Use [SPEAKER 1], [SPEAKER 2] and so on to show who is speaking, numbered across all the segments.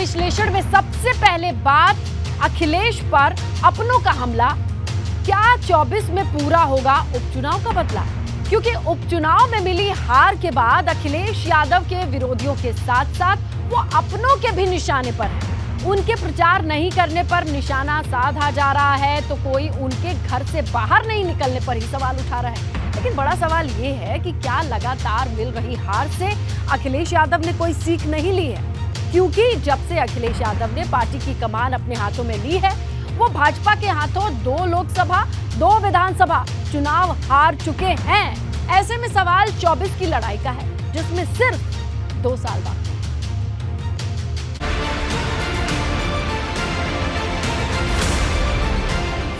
[SPEAKER 1] विश्लेषण में सबसे पहले बात अखिलेश पर अपनों का हमला। क्या 24 में पूरा होगा उपचुनाव का बदला? क्योंकि उपचुनाव में मिली हार के बाद अखिलेश यादव के विरोधियों के साथ साथ वो अपनों के भी निशाने पर है। उनके प्रचार नहीं करने पर निशाना साधा जा रहा है तो कोई उनके घर से बाहर नहीं निकलने पर ही सवाल उठा रहा है। लेकिन बड़ा सवाल ये है कि क्या लगातार मिल रही हार से अखिलेश यादव ने कोई सीख नहीं ली है? क्योंकि जब से अखिलेश यादव ने पार्टी की कमान अपने हाथों में ली है, वो भाजपा के हाथों 2 लोकसभा 2 विधानसभा चुनाव हार चुके हैं। ऐसे में सवाल 24 की लड़ाई का है, जिसमें सिर्फ 2 साल बाकी।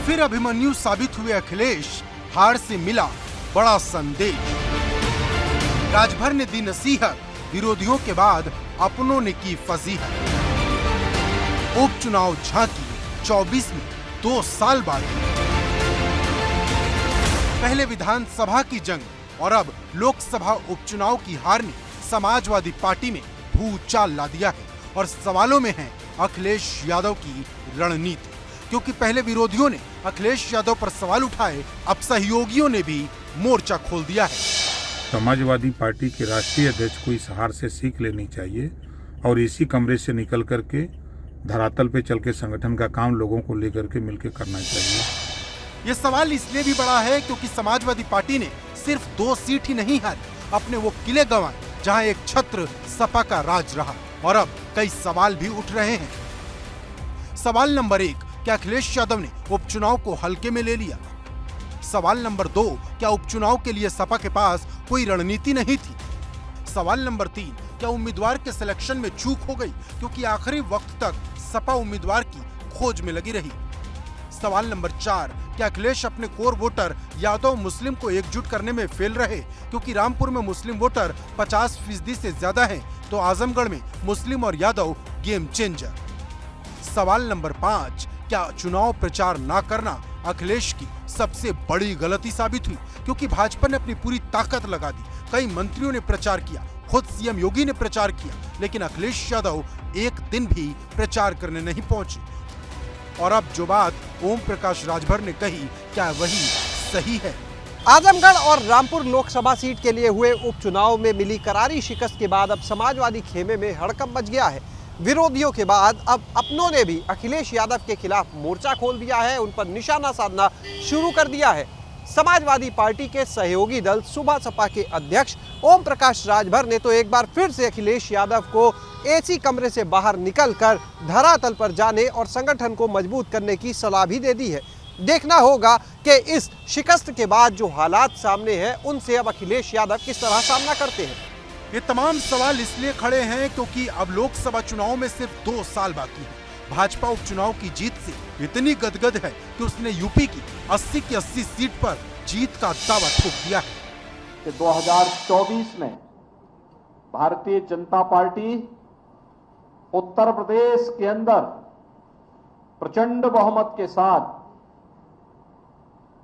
[SPEAKER 2] फिर अभिमन्यु साबित हुए अखिलेश, हार से मिला बड़ा संदेश। राजभर ने दी नसीहत, विरोधियों के बाद अपनों ने की फजीहत। उपचुनाव झांकी 24 में 2 साल बाद। पहले विधानसभा की जंग और अब लोकसभा उपचुनाव की हार ने समाजवादी पार्टी में भूचाल ला दिया है और सवालों में है अखिलेश यादव की रणनीति। क्योंकि पहले विरोधियों ने अखिलेश यादव पर सवाल उठाए, अब सहयोगियों ने भी मोर्चा खोल दिया है।
[SPEAKER 3] समाजवादी पार्टी के राष्ट्रीय अध्यक्ष को इस हार से सीख लेनी चाहिए और इसी कमरे से निकल करके धरातल पे चल के संगठन का काम लोगों को लेकर के मिलकर करना चाहिए।
[SPEAKER 2] ये सवाल इसलिए भी बड़ा है क्योंकि समाजवादी पार्टी ने सिर्फ 2 सीट ही नहीं हारी, अपने वो किले गंवाए जहां एक छत्र सपा का राज रहा। और अब कई सवाल भी उठ रहे हैं। सवाल नंबर 1, क्या अखिलेश यादव ने उपचुनाव को हल्के में ले लिया? सवाल नंबर 2, क्या उपचुनाव के लिए सपा के पास कोई रणनीति नहीं थी? सवाल नंबर 3, क्या उम्मीदवार के सिलेक्शन में चूक हो गई क्योंकि आखिरी वक्त तक सपा उम्मीदवार की खोज में लगी रही? सवाल नंबर 4, क्या अखिलेश अपने कोर वोटर यादव मुस्लिम को एकजुट करने में फेल रहे क्योंकि रामपुर में मुस्लिम वोटर 50% से ज्यादा हैं, तो आजमगढ़ में मुस्लिम और यादव गेम चेंजर? सवाल नंबर 5, क्या चुनाव प्रचार ना करना अखिलेश की सबसे बड़ी गलती साबित हुई क्योंकि भाजपा ने अपनी पूरी ताकत लगा दी। कई मंत्रियों ने प्रचार किया, खुद सीएम योगी ने प्रचार किया, लेकिन अखिलेश यादव एक दिन भी प्रचार करने नहीं पहुंचे। और अब जो बात ओम प्रकाश राजभर ने कही, क्या वही सही है?
[SPEAKER 4] आजमगढ़ और रामपुर लोकसभा सीट के लिए हुए उपचुनाव में मिली करारी शिकस्त के बाद अब समाजवादी खेमे में हड़कंप मच गया है। विरोधियों के बाद अब अपनों ने भी अखिलेश यादव के खिलाफ मोर्चा खोल दिया है, उन पर निशाना साधना शुरू कर दिया है। समाजवादी पार्टी के सहयोगी दल सुबह सपा के अध्यक्ष ओम प्रकाश राजभर ने तो एक बार फिर से अखिलेश यादव को एसी कमरे से बाहर निकलकर धरातल पर जाने और संगठन को मजबूत करने की सलाह भी दे दी है। देखना होगा कि इस शिकस्त के बाद जो हालात सामने हैं उनसे अब अखिलेश यादव किस तरह सामना करते हैं।
[SPEAKER 2] ये तमाम सवाल इसलिए खड़े हैं क्योंकि अब लोकसभा चुनाव में सिर्फ 2 साल बाकी है। भाजपा उपचुनाव की जीत से इतनी गदगद है कि उसने यूपी की 80 की 80 सीट पर जीत का दावा ठोक दिया है
[SPEAKER 5] कि 2024 में भारतीय जनता पार्टी उत्तर प्रदेश के अंदर प्रचंड बहुमत के साथ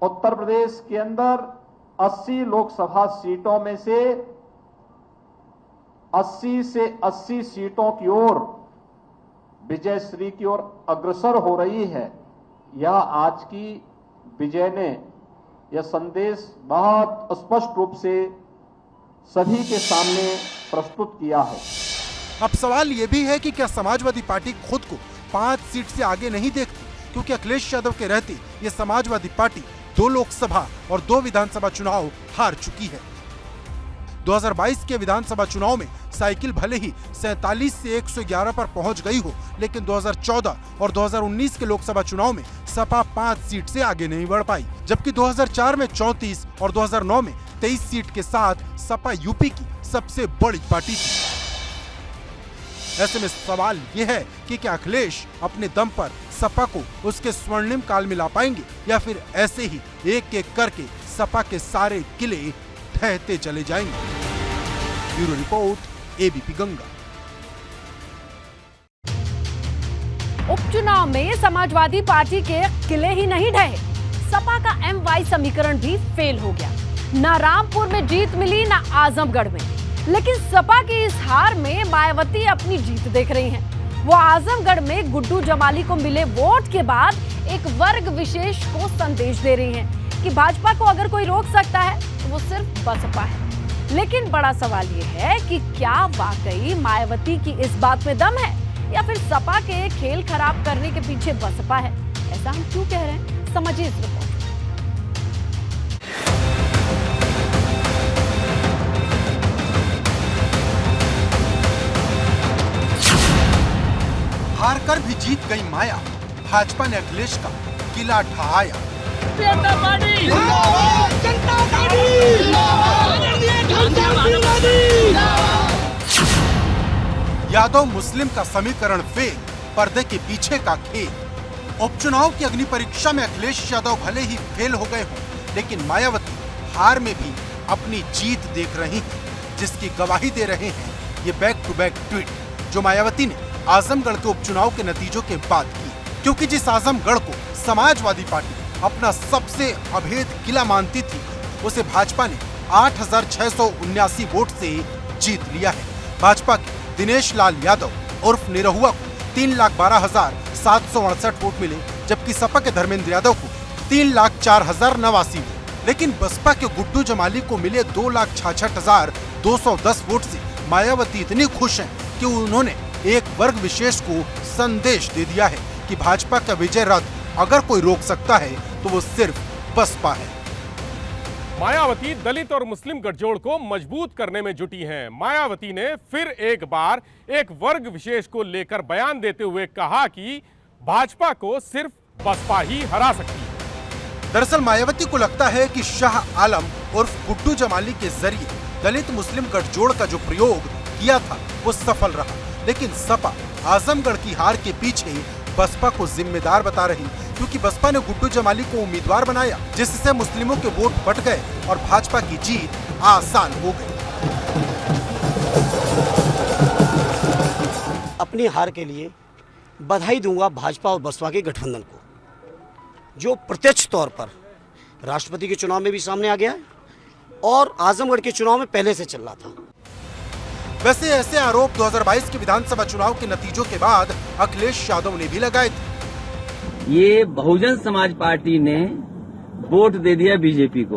[SPEAKER 5] उत्तर प्रदेश के अंदर 80 लोकसभा सीटों में से 80 से 80 सीटों की ओर विजय श्री की ओर अग्रसर हो रही है। यह आज की विजय ने यह संदेश बहुत स्पष्ट रूप से सभी के सामने प्रस्तुत किया है।
[SPEAKER 2] अब सवाल यह भी है कि क्या समाजवादी पार्टी खुद को 5 सीट से आगे नहीं देखती, क्योंकि अखिलेश यादव के रहते ये समाजवादी पार्टी 2 लोकसभा और 2 विधानसभा चुनाव हार चुकी है। 2022 के विधानसभा चुनाव में साइकिल भले ही 47 से 111 पर पहुंच गई हो, लेकिन 2014 और 2019 के लोकसभा चुनाव में सपा 5 सीट से आगे नहीं बढ़ पाई, जबकि 2004 में 34 और 2009 में 23 सीट के साथ सपा यूपी की सबसे बड़ी पार्टी थी। ऐसे में सवाल यह है कि क्या अखिलेश अपने दम पर सपा को उसके स्वर्णिम काल में ला पाएंगे या फिर ऐसे ही एक एक करके सपा के सारे किले ढहते चले जाएंगे। Bureau report, ABP Ganga.
[SPEAKER 1] उपचुनाव में समाजवादी पार्टी के किले ही नहीं ढहे, सपा का MY समीकरण भी फेल हो गया। न रामपुर में जीत मिली न आजमगढ़ में, लेकिन सपा की इस हार में मायावती अपनी जीत देख रही हैं। वो आजमगढ़ में गुड्डू जमाली को मिले वोट के बाद एक वर्ग विशेष को संदेश दे रही हैं कि भाजपा को अगर कोई रोक सकता है तो वो सिर्फ बसपा है। लेकिन बड़ा सवाल ये है कि क्या वाकई मायावती की इस बात में दम है या फिर सपा के खेल खराब करने के पीछे बसपा है? ऐसा हम क्यों कह रहे हैं, समझिए इस रिपोर्ट।
[SPEAKER 2] हारकर भी जीत गई माया, भाजपा ने अखिलेश का किला ढहाया। यादव मुस्लिम का समीकरण फेल, पर्दे के पीछे का खेल। उपचुनाव की अग्नि परीक्षा में अखिलेश यादव भले ही फेल हो गए हों, लेकिन मायावती हार में भी अपनी जीत देख रही हैं, जिसकी गवाही दे रहे हैं ये बैक टू बैक ट्वीट जो मायावती ने आजमगढ़ के उपचुनाव के नतीजों के बाद की। क्योंकि जिस आजमगढ़ को समाजवादी पार्टी अपना सबसे अभेद किला मानती थी, उसे भाजपा ने 8,679 वोट से जीत लिया है। भाजपा के दिनेश लाल यादव उर्फ निरहुआ को 3,12,768 वोट मिले, जबकि सपा के धर्मेंद्र यादव को 3,04,089 वोट। लेकिन बसपा के गुड्डू जमाली को मिले 2,66,210 वोट से मायावती इतनी खुश हैं कि उन्होंने एक वर्ग विशेष को संदेश दे दिया है कि भाजपा का विजय रथ अगर कोई रोक सकता है तो वो सिर्फ बसपा है।
[SPEAKER 6] मायावती दलित और मुस्लिम गठजोड़ को मजबूत करने में जुटी हैं। मायावती ने फिर एक बार एक वर्ग विशेष को लेकर बयान देते हुए कहा कि भाजपा को सिर्फ बसपा ही हरा सकती है।
[SPEAKER 2] दरअसल मायावती को लगता है कि शाह आलम उर्फ गुड्डू जमाली के जरिए दलित मुस्लिम गठजोड़ का जो प्रयोग किया था वो सफल रहा, लेकिन सपा आजमगढ़ की हार के पीछे बसपा को जिम्मेदार बता रही, क्योंकि बसपा ने गुड्डू जमाली को उम्मीदवार बनाया, जिससे मुस्लिमों के वोट बट गए और भाजपा की जीत आसान हो गई।
[SPEAKER 7] अपनी हार के लिए बधाई दूंगा भाजपा और बसपा के गठबंधन को, जो प्रत्यक्ष तौर पर राष्ट्रपति के चुनाव में भी सामने आ गया है और आजमगढ़ के चुनाव में पहले से चल रहा था।
[SPEAKER 2] वैसे ऐसे आरोप 2022 के विधानसभा चुनाव के नतीजों के बाद अखिलेश यादव ने भी लगाए थे।
[SPEAKER 8] ये बहुजन समाज पार्टी ने वोट दे दिया बीजेपी को।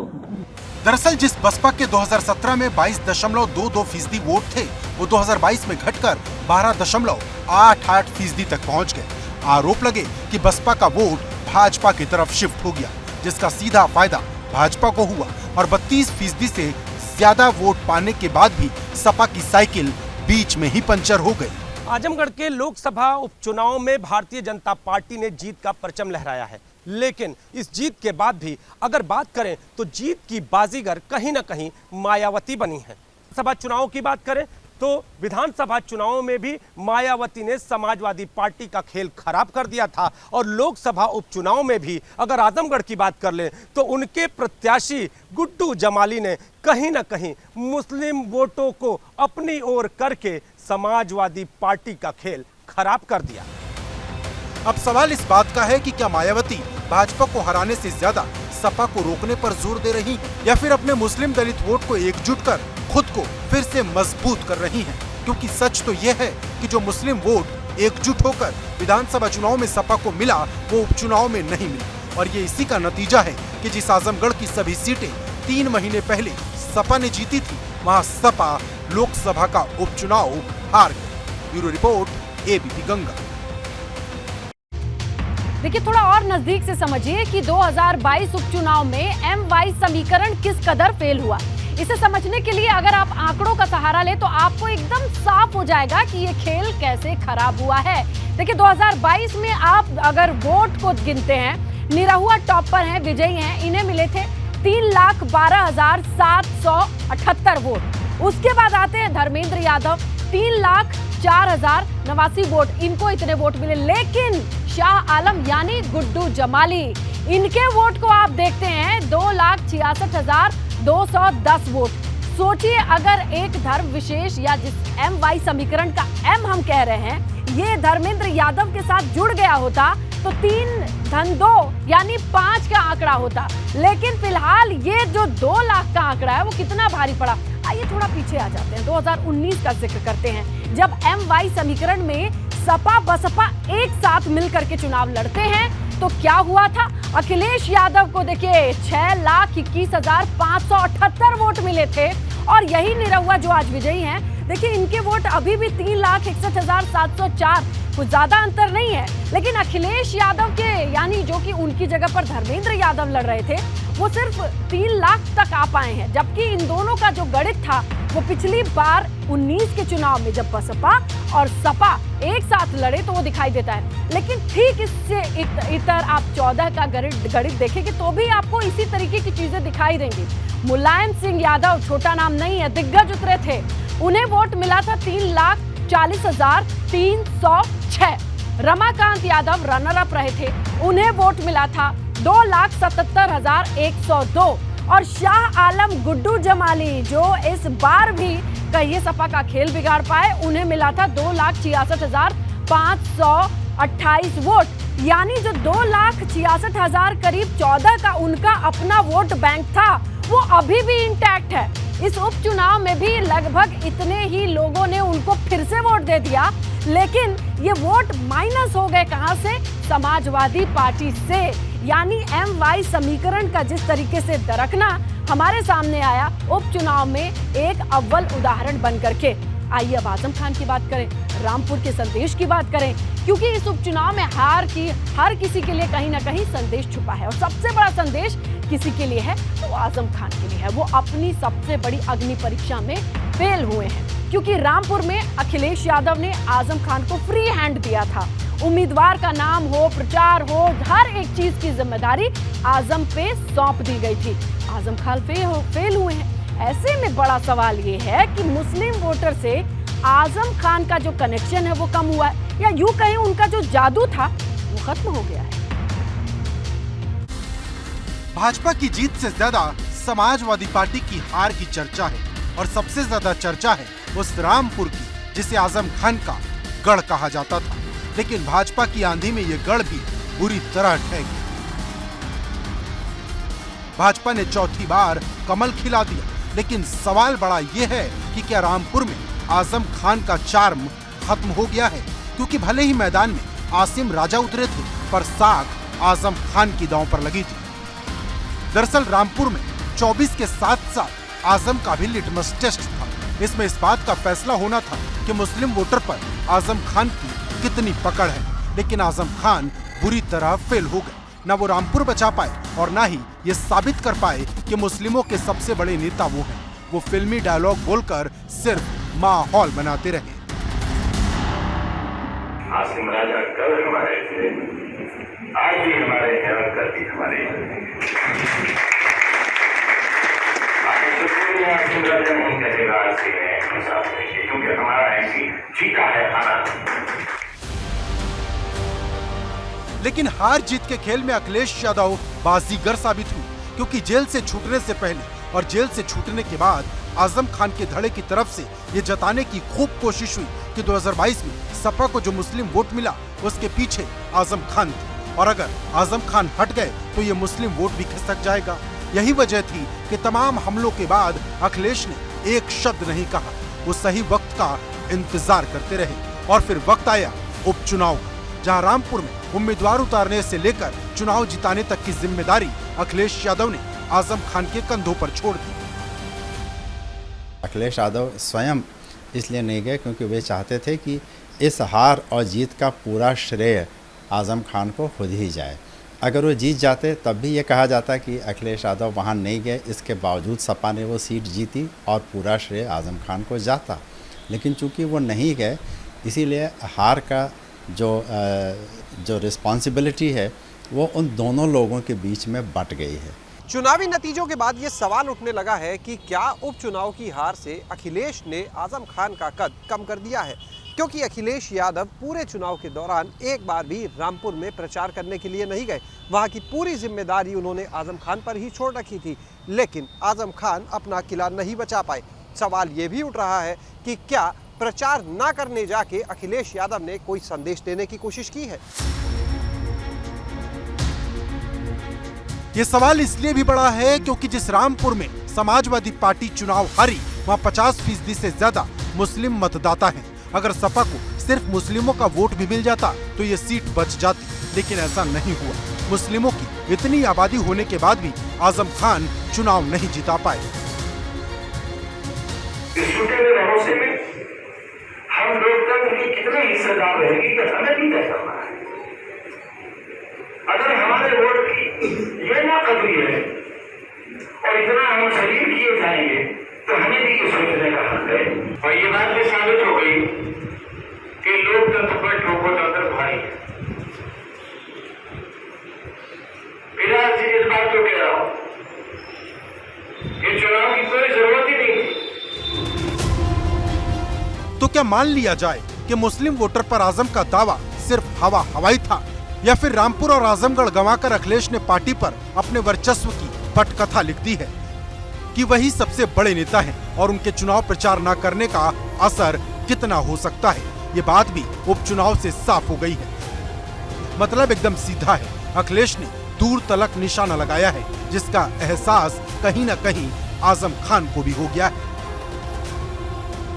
[SPEAKER 2] दरअसल जिस बसपा के 2017 में 22.22% वोट थे, वो 2022 में घटकर 12.88% तक पहुंच गए। आरोप लगे कि बसपा का वोट भाजपा की तरफ शिफ्ट हो गया, जिसका सीधा फायदा भाजपा को हुआ और 32% से ज्यादा वोट पाने के बाद भी सपा की साइकिल बीच में ही पंचर हो गई।
[SPEAKER 4] आजमगढ़ के लोकसभा उपचुनाव में भारतीय जनता पार्टी ने जीत का परचम लहराया है, लेकिन इस जीत के बाद भी अगर बात करें तो जीत की बाजीगर कहीं ना कहीं मायावती बनी है। सभा चुनाव की बात करें तो विधानसभा चुनाव में भी मायावती ने समाजवादी पार्टी का खेल खराब कर दिया था और लोकसभा उपचुनाव में भी अगर आजमगढ़ की बात कर लें तो उनके प्रत्याशी गुड्डू जमाली ने कहीं ना कहीं मुस्लिम वोटों को अपनी ओर करके समाजवादी पार्टी का खेल खराब कर दिया।
[SPEAKER 2] अब सवाल इस बात का है कि क्या मायावती भाजपा को हराने से ज्यादा सपा को रोकने पर जोर दे रही हैं, या फिर अपने मुस्लिम दलित वोट को एकजुट कर खुद को फिर से मजबूत कर रही हैं? क्योंकि सच तो यह है कि जो मुस्लिम वोट एकजुट होकर विधानसभा चुनाव में सपा को मिला, वो उपचुनाव में नहीं मिला। और ये इसी का नतीजा है कि जिस आजमगढ़ की सभी सीटें 3 महीने पहले सपा ने जीती थी, वहाँ सपा लोकसभा का उपचुनाव हार गई। Bureau report, ABP Ganga.
[SPEAKER 1] देखिए, थोड़ा और नजदीक से समझिए कि 2022 उपचुनाव में एम-वाई समीकरण किस कदर फेल हुआ। इसे समझने के लिए अगर आप आंकड़ों का सहारा ले तो आपको एकदम साफ हो जाएगा कि ये खेल कैसे खराब हुआ है। देखिए, 2022 में आप अगर वोट को गिनते हैं, निरहुआ टॉप पर हैं, विजयी हैं, इन्हें मिले थे 3,12,778 वोट। उसके बाद आते हैं धर्मेंद्र यादव, 3,04,089 वोट, इनको इतने वोट मिले। लेकिन शाह आलम यानी गुड्डू जमाली, इनके वोट को आप देखते हैं 2,66,210 वोट। सोचिए, अगर एक धर्म विशेष या जिस एम-वाई समीकरण का एम हम कह रहे हैं, ये धर्मेंद्र यादव के साथ जुड़ गया होता तो 3-2 यानी 5 का आंकड़ा होता। लेकिन फिलहाल ये जो 2 लाख का आंकड़ा है वो कितना भारी पड़ा। आइए थोड़ा पीछे आ जाते हैं, 2019 का जिक्र करते हैं, जब एम-वाई समीकरण में सपा बसपा एक साथ मिलकर के चुनाव लड़ते हैं तो क्या हुआ था? अखिलेश यादव को देखिए 6,21,578 वोट मिले थे और यही निरहुआ जो आज विजयी हैं, देखिए इनके वोट अभी भी 3,61,704, कुछ ज्यादा अंतर नहीं है। लेकिन अखिलेश यादव के यानी जो कि उनकी जगह पर धर्मेंद्र यादव लड़ रहे थे, वो सिर्फ 3 लाख तक आ पाए हैं, जबकि इन दोनों का जो गणित था वो पिछली बार 19 के चुनाव में जब बसपा और सपा एक साथ लड़े तो वो दिखाई देता है। लेकिन ठीक इससे इतर आप 14 का गणित देखेंगे तो भी आपको इसी तरीके की चीजें दिखाई देंगी। मुलायम सिंह यादव छोटा नाम नहीं है, दिग्गज उतरे थे, उन्हें वोट मिला था 3,40,306। रमाकांत यादव रनर अप रहे थे, उन्हें वोट मिला था 2,77,102 और शाह आलम गुड्डू जमाली जो इस बार भी कहिए सपा का खेल बिगाड़ पाए, उन्हें मिला था 2,66,528 वोट। यानी जो 2,66,000 करीब 14 का उनका अपना वोट बैंक था वो अभी भी इंटैक्ट है। इस उपचुनाव में भी लगभग इतने ही लोगों ने उनको फिर से वोट दे दिया, लेकिन ये वोट माइनस हो गए कहां से? समाजवादी पार्टी से। यानी MY समीकरण का जिस तरीके से दरकना हमारे सामने आया उपचुनाव में एक अव्वल उदाहरण बनकर के। आइए अब आजम खान की बात करें, रामपुर के संदेश की बात करें, क्योंकि इस उपचुनाव में हार की हर किसी के लिए कहीं ना कहीं संदेश छुपा है और सबसे बड़ा संदेश किसी के लिए है तो आजम खान के लिए है। वो अपनी सबसे बड़ी अग्नि परीक्षा में फेल हुए हैं, क्योंकि रामपुर में अखिलेश यादव ने आजम खान को फ्री हैंड दिया था। उम्मीदवार का नाम हो, प्रचार हो, हर एक चीज की जिम्मेदारी आजम पे सौंप दी गई थी। आजम खान फेल हुए हैं। ऐसे में बड़ा सवाल ये है कि मुस्लिम वोटर से आजम खान का जो कनेक्शन है वो कम हुआ है, या यूं कहें उनका जो जादू था वो खत्म हो गया है।
[SPEAKER 2] भाजपा की जीत से ज्यादा समाजवादी पार्टी की हार की चर्चा है और सबसे ज्यादा चर्चा है उस रामपुर की जिसे आजम खान का गढ़ कहा जाता था। लेकिन भाजपा की आंधी में ये गढ़ भी बुरी तरह ढह गया। भाजपा ने चौथी बार कमल खिला दिया, लेकिन सवाल बड़ा ये है कि क्या रामपुर में आजम खान का चार्म खत्म हो गया है? क्योंकि भले ही मैदान में आसिम राजा उतरे थे, पर साख आजम खान की दांव पर लगी थी। दरअसल रामपुर में 24 के साथ साथ आजम का भी लिटमस टेस्ट था। इसमें इस बात का फैसला होना था कि मुस्लिम वोटर पर आजम खान की कितनी पकड़ है। लेकिन आजम खान बुरी तरह फेल हो गए। न वो रामपुर बचा पाए और न ही ये साबित कर पाए कि मुस्लिमों के सबसे बड़े नेता वो हैं। वो फिल्मी डायलॉग बोलकर सिर्फ माहौल बनाते रहे।
[SPEAKER 9] आसिम राजा कल हमारे थे, आज भी हमारे हैं और कल भी हमारे हैं। आसिम राजा नहीं कहेगा क्योंकि हमारा एमपी जीता है हारा।
[SPEAKER 2] लेकिन हार जीत के खेल में अखिलेश यादव बाजीगर साबित हुए, क्योंकि जेल से छूटने से पहले और जेल से छूटने के बाद आजम खान के धड़े की तरफ से ये जताने की खूब कोशिश हुई कि 2022 में सपा को जो मुस्लिम वोट मिला उसके पीछे आजम खान थे, और अगर आजम खान हट गए तो ये मुस्लिम वोट भी खिसक जाएगा। यही वजह थी कि तमाम हमलों के बाद अखिलेश ने एक शब्द नहीं कहा। वो सही वक्त का इंतजार करते रहे और फिर वक्त आया उपचुनाव का, जहां रामपुर में उम्मीदवार उतारने से लेकर चुनाव जिताने तक की जिम्मेदारी अखिलेश यादव ने आजम खान के कंधों पर छोड़ दी।
[SPEAKER 10] अखिलेश यादव स्वयं इसलिए नहीं गए क्योंकि वे चाहते थे कि इस हार और जीत का पूरा श्रेय आजम खान को खुद ही जाए। अगर वो जीत जाते तब भी ये कहा जाता कि अखिलेश यादव वहाँ नहीं गए, इसके बावजूद सपा ने वो सीट जीती और पूरा श्रेय आजम खान को जाता। लेकिन चूंकि वो नहीं गए, इसीलिए हार का जो रिस्पॉन्सिबिलिटी है वो उन दोनों लोगों के बीच में बंट गई है।
[SPEAKER 4] चुनावी नतीजों के बाद ये सवाल उठने लगा है कि क्या उपचुनाव की हार से अखिलेश ने आजम खान का कद कम कर दिया है, क्योंकि अखिलेश यादव पूरे चुनाव के दौरान एक बार भी रामपुर में प्रचार करने के लिए नहीं गए। वहां की पूरी जिम्मेदारी उन्होंने आजम खान पर ही छोड़ रखी थी, लेकिन आजम खान अपना किला नहीं बचा पाए। सवाल ये भी उठ रहा है कि क्या प्रचार न करने जाके अखिलेश यादव ने कोई संदेश देने की कोशिश की है।
[SPEAKER 2] ये सवाल इसलिए भी बड़ा है क्योंकि जिस रामपुर में समाजवादी पार्टी चुनाव हारी, वहाँ 50% से ज्यादा मुस्लिम मतदाता हैं। अगर सपा को सिर्फ मुस्लिमों का वोट भी मिल जाता तो ये सीट बच जाती, लेकिन ऐसा नहीं हुआ। मुस्लिमों की इतनी आबादी होने के बाद भी आजम खान चुनाव नहीं जिता पाए।
[SPEAKER 9] इस छूटे हुए भरोसे में हम लोकतंत्र की कितने हिस्सेदार रहेगी कि हमें भी तय करना है। अगर हमारे वोट की ये ना कदरी है और इतना हम शरीर किए जाएंगे तो हमें भी ये सोचने का हक है। और ये बात भी साबित हो गई कि लोकतंत्र पर लोकतंत्र भारी है। फिर आज इस बात को कह रहा हूं कि चुनाव की कोई जरूरत ही नहीं थी।
[SPEAKER 2] तो क्या मान लिया जाए कि मुस्लिम वोटर पर आजम का दावा सिर्फ हवाई था, या फिर रामपुर और आजमगढ़ गंवाकर अखिलेश ने पार्टी पर अपने वर्चस्व की पटकथा लिख दी है कि वही सबसे बड़े नेता हैं और उनके चुनाव प्रचार न करने का असर कितना हो सकता है, ये बात भी उपचुनाव से साफ हो गई है। मतलब एकदम सीधा है, अखिलेश ने दूर तलक निशाना लगाया है, जिसका एहसास कहीं न कहीं आजम खान को भी हो गया है।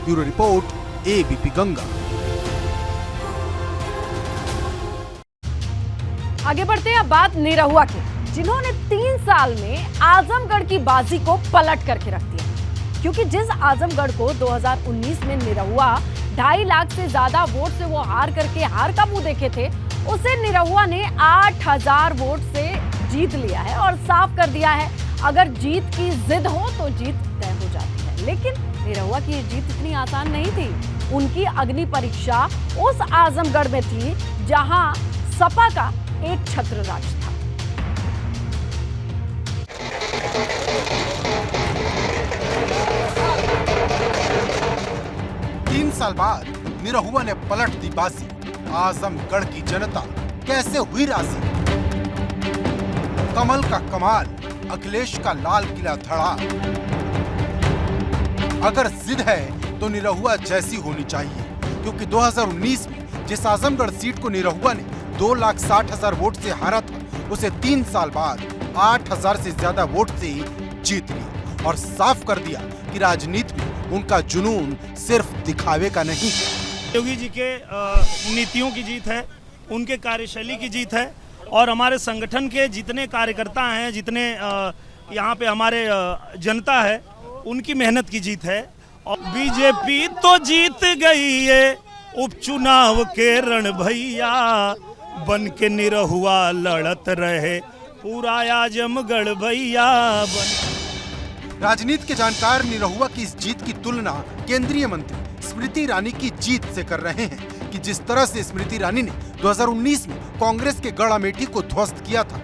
[SPEAKER 2] Bureau report, ABP Ganga.
[SPEAKER 1] आगे बढ़ते हैं अब बात निरहुआ की, जिन्होंने 3 साल में आजमगढ़ की बाजी को पलट करके रख दिया। क्योंकि जिस आजमगढ़ को 2019 में निरहुआ 2.5 लाख से ज्यादा वोट से वो हार का मुंह देखे थे, उसे निरहुआ ने 8000 वोट से जीत लिया है और साफ कर दिया है अगर जीत की जिद हो तो जीत तय हो जाती है। लेकिन निरहुआ की ये जीत इतनी आसान नहीं थी। उनकी अग्नि परीक्षा उस आजमगढ़ में थी जहां सपा का एक छत्र राज था।
[SPEAKER 2] तीन साल बाद निरहुआ ने पलट दी बाजी। आजमगढ़ की जनता कैसे हुई राजी? कमल का कमाल, अखिलेश का लाल किला धड़ा। अगर जिद है तो निरहुआ जैसी होनी चाहिए, क्योंकि 2019 में जिस आजमगढ़ सीट को निरहुआ ने 2,60,000 वोट से हारा था, उसे 3 साल बाद 8,000 से ज्यादा वोट से जीत लिया और साफ कर दिया कि राजनीति में उनका जुनून सिर्फ दिखावे का नहीं है।
[SPEAKER 11] योगी जी के नीतियों की जीत है, उनके कार्यशैली की जीत है और हमारे संगठन के जितने कार्यकर्ता हैं, जितने यहाँ पे हमारे जनता है, उनकी मेहनत की जीत है। और बीजेपी तो जीत गई है उपचुनाव के रण भैया, बन के निरहुआ लड़त रहे पूरा आजमगढ़ भैया।
[SPEAKER 2] राजनीति के जानकार निरहुआ की इस जीत की तुलना केंद्रीय मंत्री स्मृति ईरानी की जीत से कर रहे हैं कि जिस तरह से स्मृति ईरानी ने 2019 में कांग्रेस के गढ़ अमेठी को ध्वस्त किया था,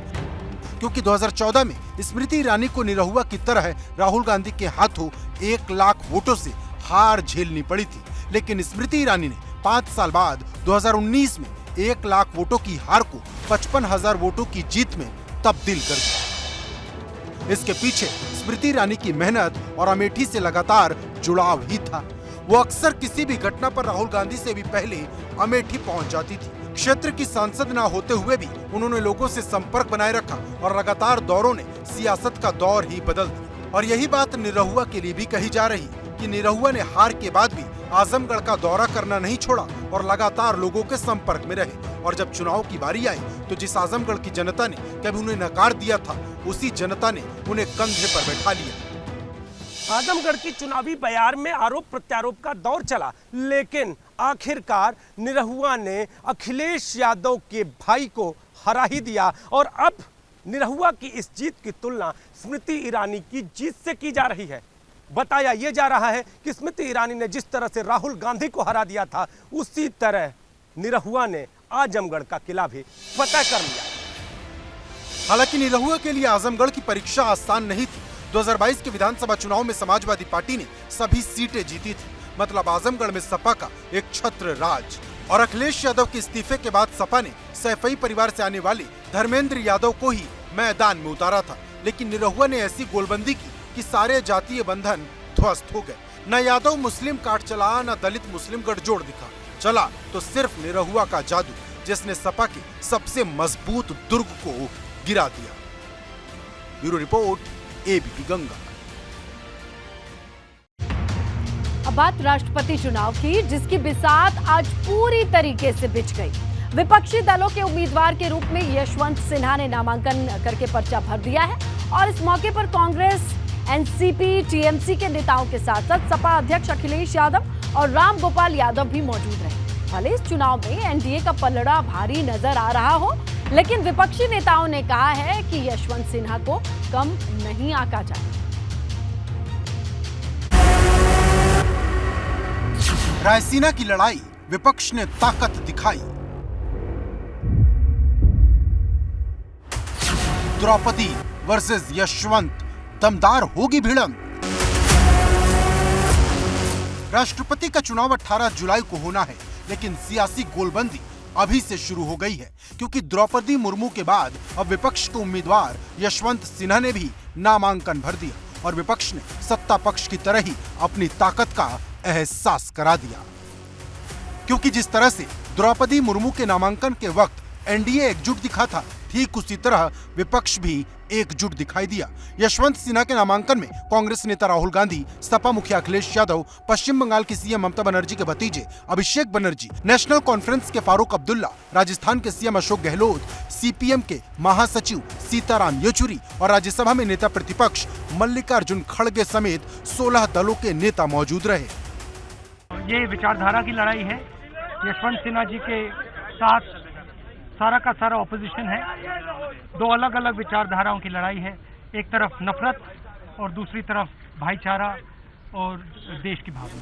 [SPEAKER 2] क्योंकि 2014 में स्मृति ईरानी को निरहुआ की तरह राहुल गांधी के हाथों 1 लाख वोटों से हार झेलनी पड़ी थी। लेकिन स्मृति ईरानी ने 5 साल बाद 2019 में 1 लाख वोटों की हार को 55,000 वोटों की जीत में तब्दील कर दिया। इसके पीछे स्मृति ईरानी की मेहनत और अमेठी से लगातार जुड़ाव ही था। वो अक्सर किसी भी घटना पर राहुल गांधी से भी पहले अमेठी पहुंच जाती थी। क्षेत्र की सांसद न होते हुए भी उन्होंने लोगों से संपर्क बनाए रखा और लगातार दौरों ने सियासत का दौर ही बदल दिया। और यही बात निरहुआ के लिए भी कही जा रही कि निरहुआ ने हार के बाद भी आजमगढ़ का दौरा करना नहीं छोड़ा और लगातार लोगों के संपर्क में रहे। और जब चुनाव की बारी आई तो जिस आजमगढ़ की जनता ने कभी उन्हें नकार दिया था, उसी जनता ने उन्हें कंधे पर बैठा लिया।
[SPEAKER 12] आजमगढ़ की चुनावी बयार में आरोप प्रत्यारोप का दौर चला, लेकिन आखिरकार निरहुआ ने अखिलेश यादव के भाई को हरा ही दिया। और अब निरहुआ की इस जीत की तुलना स्मृति ईरानी की जीत से की जा रही है। बताया यह जा रहा है कि स्मृति ईरानी ने जिस तरह से राहुल गांधी को हरा दिया था, उसी तरह निरहुआ ने आजमगढ़ का किला भी फतह कर लिया।
[SPEAKER 2] हालांकि निरहुआ के लिए आजमगढ़ की परीक्षा आसान नहीं थी। 2022 के विधानसभा चुनाव में समाजवादी पार्टी ने सभी सीटें जीती थी। मतलब आजमगढ़ में सपा का एक छत्र राज। और अखिलेश यादव के इस्तीफे के बाद सपा ने सैफई परिवार से आने वाले धर्मेंद्र यादव को ही मैदान में उतारा था। लेकिन निरहुआ ने ऐसी गोलबंदी की कि सारे जातीय बंधन ध्वस्त हो गए। न यादव मुस्लिम काट चला, न दलित मुस्लिम गठजोड़ दिखा। चला तो सिर्फ निरहुआ का जादू, जिसने सपा के सबसे मजबूत दुर्ग को गिरा दिया। Bureau report, ABP Ganga.
[SPEAKER 1] अब अब बात राष्ट्रपति चुनाव की, जिसकी बिसात आज पूरी तरीके से बिछ गई। विपक्षी दलों के उम्मीदवार के रूप में यशवंत सिन्हा ने नामांकन करके पर्चा भर दिया है और इस मौके पर कांग्रेस, एनसीपी, टीएमसी के नेताओं के साथ साथ सपा अध्यक्ष अखिलेश यादव और राम गोपाल यादव भी मौजूद रहे। भले इस चुनाव में एनडीए का पलड़ा भारी नजर आ रहा हो, लेकिन विपक्षी नेताओं ने कहा है कि यशवंत सिन्हा को कम नहीं आंका जाए।
[SPEAKER 2] रायसीना की लड़ाई, विपक्ष ने ताकत दिखाई। द्रौपदी वर्सेस यशवंत, दमदार होगी भिड़ंत। राष्ट्रपति का चुनाव 18 जुलाई को होना है, लेकिन सियासी गोलबंदी अभी से शुरू हो गई है, क्योंकि द्रौपदी मुर्मू के बाद अब विपक्ष के उम्मीदवार यशवंत सिन्हा ने भी नामांकन भर दिया और विपक्ष ने सत्ता पक्ष की तरह ही अपनी ताकत का एहसास करा दिया। क्योंकि जिस तरह से द्रौपदी मुर्मू के नामांकन के वक्त एनडीए एकजुट दिखा था, ठीक उसी तरह विपक्ष भी एकजुट दिखाई दिया। यशवंत सिन्हा के नामांकन में कांग्रेस नेता राहुल गांधी, सपा मुखिया अखिलेश यादव, पश्चिम बंगाल की सीएम ममता बनर्जी के भतीजे अभिषेक बनर्जी, नेशनल कॉन्फ्रेंस के फारूक अब्दुल्ला, राजस्थान के सीएम अशोक गहलोत, सीपीएम के महासचिव सीताराम येचुरी और राज्यसभा में नेता प्रतिपक्ष मल्लिकार्जुन खड़गे समेत 16 दलों के नेता मौजूद रहे।
[SPEAKER 13] ये विचारधारा की लड़ाई है। यशवंत सिन्हा जी के साथ सारा का सारा ऑपोजिशन है। दो अलग अलग विचारधाराओं की लड़ाई है। एक तरफ नफरत और दूसरी तरफ भाईचारा और देश की भावना।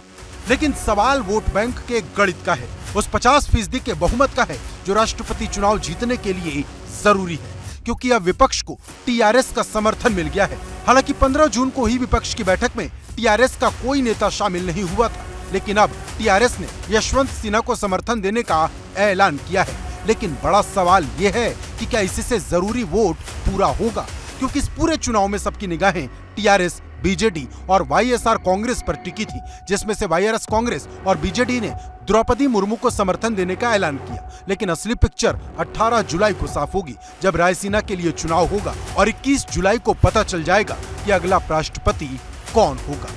[SPEAKER 2] लेकिन सवाल वोट बैंक के गणित का है, उस 50% के बहुमत का है जो राष्ट्रपति चुनाव जीतने के लिए जरूरी है, क्योंकि अब विपक्ष को टीआरएस का समर्थन मिल गया है। हालांकि 15 जून को ही विपक्ष की बैठक में टीआरएस का कोई नेता शामिल नहीं हुआ था, लेकिन अब टीआरएस ने यशवंत सिन्हा को समर्थन देने का ऐलान किया है। लेकिन बड़ा सवाल ये है कि क्या इससे जरूरी वोट पूरा होगा, क्योंकि इस पूरे चुनाव में सबकी निगाहें टीआरएस, बीजेडी और वाईएसआर कांग्रेस पर टिकी थी, जिसमें से वाईआरएस कांग्रेस और बीजेडी ने द्रौपदी मुर्मू को समर्थन देने का ऐलान किया। लेकिन असली पिक्चर 18 जुलाई को साफ होगी, जब रायसीना के लिए चुनाव होगा और 21 जुलाई को पता चल जाएगा कि अगला राष्ट्रपति कौन होगा।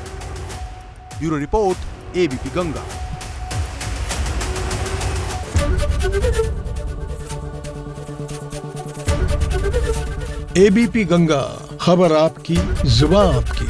[SPEAKER 2] Bureau report, ABP Ganga.
[SPEAKER 14] ABP Ganga, खबर आपकी, जुबान आपकी।